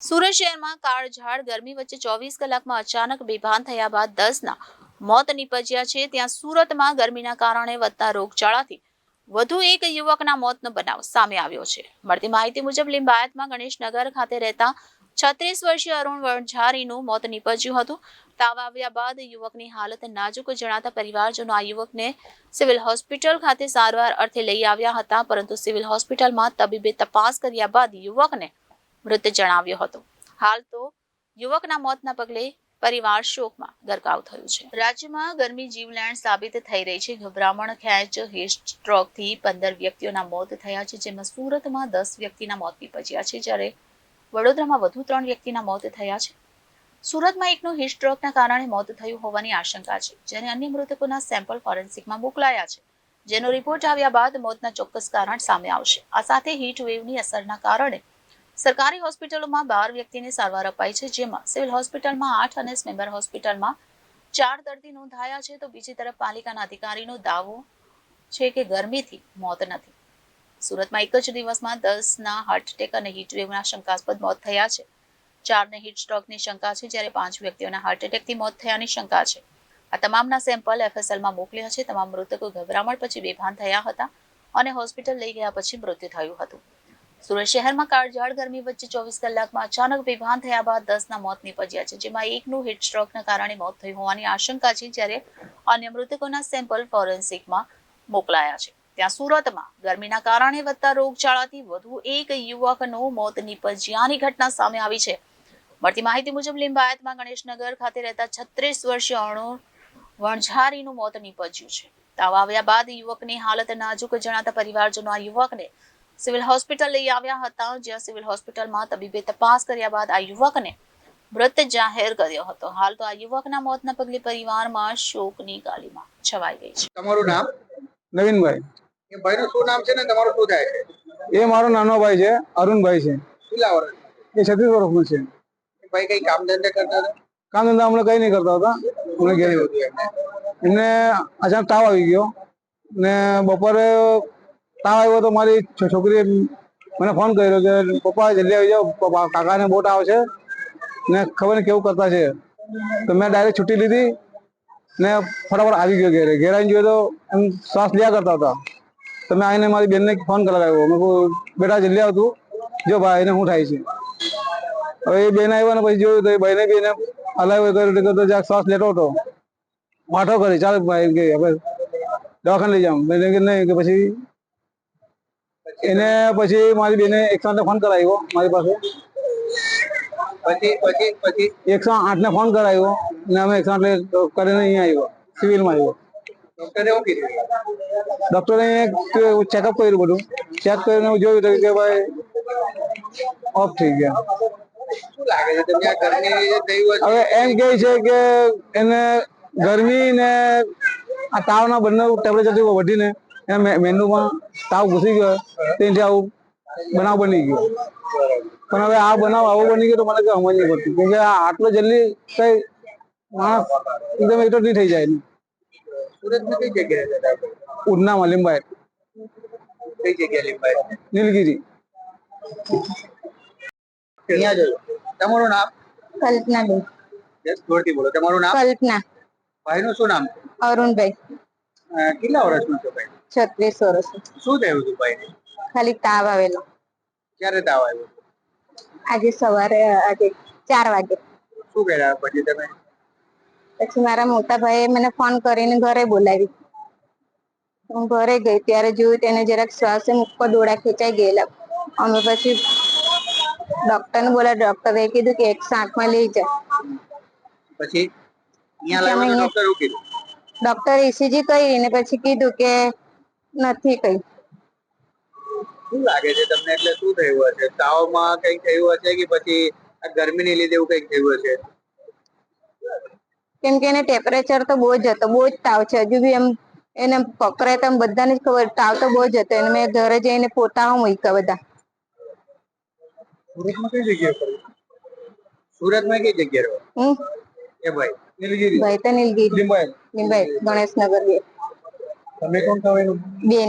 સુરત શહેરમાં કાળઝાળ ગરમી વચ્ચે 24 કલાકમાં અચાનક બેભાન થયા બાદ 10ના મોત નીપજ્યા છે. ત્યાં સુરતમાં ગરમીના કારણે વધતા રોગચાળાથી વધુ એક યુવકના મોતનો બનાવ સામે આવ્યો છે. મળતી માહિતી મુજબ લિંબાયતમાં ગણેશનગર ખાતે રહેતા 36 વર્ષીય અરુણ વણઝારીનું મોત નીપજ્યું હતું. તાવ આવ્યા બાદ યુવકની હાલત નાજુક જણાતા પરિવારજનો આ યુવકને સિવિલ હોસ્પિટલ ખાતે સારવાર અર્થે લઈ આવ્યા હતા, પરંતુ સિવિલ હોસ્પિટલમાં તબીબે તપાસ કર્યા બાદ યુવકને મૃત જણાવ્યો હતો. હાલ તો યુવકના મોતના પગલે પરિવાર શોકમાં ગરકાવ થયું છે. રાજ્યમાં ગરમી જીવલેણ સાબિત થઈ રહી છે. ગભરામણ ખેંચ હીટ સ્ટ્રોકથી 15 વ્યક્તિઓના મોત થયા છે, જેમાં સુરતમાં 10 વ્યક્તિના મોત નીપજ્યા છે, જ્યારે વડોદરામાં વધુ 3 વ્યક્તિના મોત થયા છે. સુરતમાં એકનું હીટ સ્ટ્રોકના કારણે મોત થયું હોવાની આશંકા છે, જ્યારે અન્ય મૃતકોના સેમ્પલ ફોરેન્સિકમાં મોકલાયા છે, જેનો રિપોર્ટ આવ્યા બાદ મોતના ચોક્કસ કારણ સામે આવશે. આ સાથે હીટ વેવની અસરના કારણે સરકારી હોસ્પિટલોમાં 12 વ્યક્તિને સારવાર અપાઈ છે, જેમાં સિવિલ હોસ્પિટલમાં 8 અને સ્મેમ્બર હોસ્પિટલમાં 4 દર્દી નોંધાયા છે. તો બીજી તરફ પાલિકાના અધિકારીનો દાવો છે કે ગરમીથી મોત નથી. સુરતમાં એક જ દિવસમાં 10ના હાર્ટ એટેક અને હીટ વેવના શંકાસ્પદ મોત થયા છે. 4ને હીટ સ્ટ્રોકની શંકા છે, જ્યારે 5 વ્યક્તિઓના હાર્ટ એટેકથી મોત થયાની શંકા છે. આ તમામના સેમ્પલ FSLમાં મોકલ્યા છે. તમામ મૃતકો ગભરામણ પછી બેભાન થયા હતા અને હોસ્પિટલ લઈ ગયા પછી મૃત્યુ થયું હતું. સુરત શહેરમાં કાળઝાળ ગરમી વચ્ચે 24 કલાકમાં અચાનક બેભાન થયા બાદ 10ના મોત નીપજ્યા છે, જેમાં એકનું હીટ સ્ટ્રોકના કારણે મોત થયું હોવાની આશંકા છે, જ્યારે અન્ય મૃતકોના સેમ્પલ ફોરેન્સિકમાં મોકલાયા છે. ત્યાં સુરતમાં ગરમીના કારણે વધતા રોગચાળાથી વધુ એક યુવકનું મોત નીપજ્યાની ઘટના સામે આવી છે. મળતી માહિતી મુજબ લિંબાયતમાં ગણેશનગર ખાતે રહેતા 36 વર્ષીય અરુણ વણઝારીનું મોત નીપજ્યું છે. તાવ આવ્યા બાદ યુવકની હાલત નાજુક જણાતા પરિવારજનો આ યુવકને સિવિલ હોસ્પિટલ લઈ આવ્યા હતા, જ્યાં સિવિલ હોસ્પિટલમાં તબીબે તપાસ કર્યા બાદ આ યુવકને મૃત જાહેર કર્યો હતો. હાલ તો આ યુવકના મોતના પગલે પરિવારમાં શોકની ગાલીમાં છવાઈ ગઈ છે. તમારું નામ? નવીનભાઈ. એ ભાઈનું શું નામ છે ને તમારું શું થાય છે? એ મારો નાનો ભાઈ છે, અરુણભાઈ છે. કેટલા વર્ષ? એ 36 વર્ષનો છે. ભાઈ કઈ કામ ધંધે કરતા હતા? કામ ધંધા હમણાં કઈ નહીં કરતા હતા. શું થયું હતું એમને? એમને અચાનક તાવ આવી ગયો ને બપોરે તાવ આવ્યો તો મારી છોકરીએ મને ફોન કર્યો કે પપ્પા જલ્દી આવી જાઓ, કાકાને બોટ આવશે ને ખબર નહીં કેવું કરતા છે. તો મેં ડાયરેક્ટ છૂટી લીધી ને ફટાફટ આવી ગયો ઘેરે. ઘેર આવીને જોયો તો એમ શ્વાસ લ્યા કરતા હતા. તો મેં આવીને મારી બેનને ફોન કરાવ્યો. મેં કહું બેટા જલ્દી આવતું, જો ભાઈ એને શું થાય છે. હવે એ બેન આવ્યા ને પછી જોયું તો એ ભાઈને બી એને હલાવ્યો કર્યો જ્યાં શ્વાસ લેતો હતો. વાંઠો કરી ચાલ ભાઈ કે હવે દવાખાને લઈ જાઉં. મેં નહીં કે પછી એને પછી મારી બેને 108 ફોન કરાવ્યો મારી પાસે. પછી 108 ને ફોન કરાવ્યો ને અમે 108 કરીને અહીંયા આવ્યો, સિવિલમાં આવ્યો. ડોક્ટરે શું કીધું? ડોક્ટરે ચેકઅપ કર્યું, બધું ચેક કરીને જોયું તો કે ભાઈ ઓફ થઈ ગયા. શું લાગે છે તમને આ ગરમી થયું હશે? હવે એમ કહે છે કે એને ગરમી ને આ તાવના બંને ટેમ્પરેચરથી વધીને એના મેન્યુમાં તાવ ઘૂસી ગયો, તેથી આવું બનાવ બની ગયો. પણ હવે આ બનાવ આવો બની ગયો તો મને કઈ સમજ નહીં પડતી, કેમ કે આટલો જલ્દી કઈ માણસ એકદમ એટલો નહીં થઈ જાય. સુરતમાં કઈ જગ્યાએ? ઉધનામાં લિંબાયત. કઈ જગ્યાએ લિંબાયત? નીલગીરી. અહીંયા જોયું. તમારું નામ? કલ્પનાબેન. જોરથી બોલો. તમારું નામ? કલ્પના. ભાઈનું શું નામ? અરુણભાઈ. કેટલા વર્ષનો છો ભાઈ? 36 વર્ષ. શું થયું હતું ભાઈને? ખાલી તાવ આવેલો. ક્યારે તાવ આવ્યો? આજે સવારે 4 વાગે. શું કર્યા પછી તમે? પછી મારા મોટા ભાઈએ મને ફોન કરીને ઘરે બોલાવી. હું ઘરે ગઈ ત્યારે જોયું તેને જરાક શ્વાસ ઉપર દોડા ખેંચાઈ ગયેલા. અમે પછી ડોક્ટરને બોલાવ્યા. ડોક્ટરે કીધું કે 108 લઈ જા. પછી અહીંયા લાવવાનું ડોક્ટર શું કીધું? ડોક્ટરે ECG કરી ને પછી કીધું કે નથી કઈ. શું લાગે છે તમને? એટલે શું થયું હશે? તાવમાં કઈ થયું હશે કે પછી આ ગરમીને લીધે એવું કઈ થયું હશે? કેમ કે એને ટેમ્પરેચર તો બહુ જ હતો, બહુ જ તાવ છે. હજુ બી એમ એને પકડાય તો બધાને જ ખબર, તાવ તો બહુ જ હતો. એને મેં ઘરે જઈને પોતામાં મૂક્યા બધા. સુરતમાં કઈ જગ્યાએ ફર્યું? સુરતમાં કઈ જગ્યાએ રહો? એ ભાઈ નીલગીરી. ભાઈ તો નીલગીરી, લિંબાયત. ગણેશનગર. તમે કોણ છો? બેન.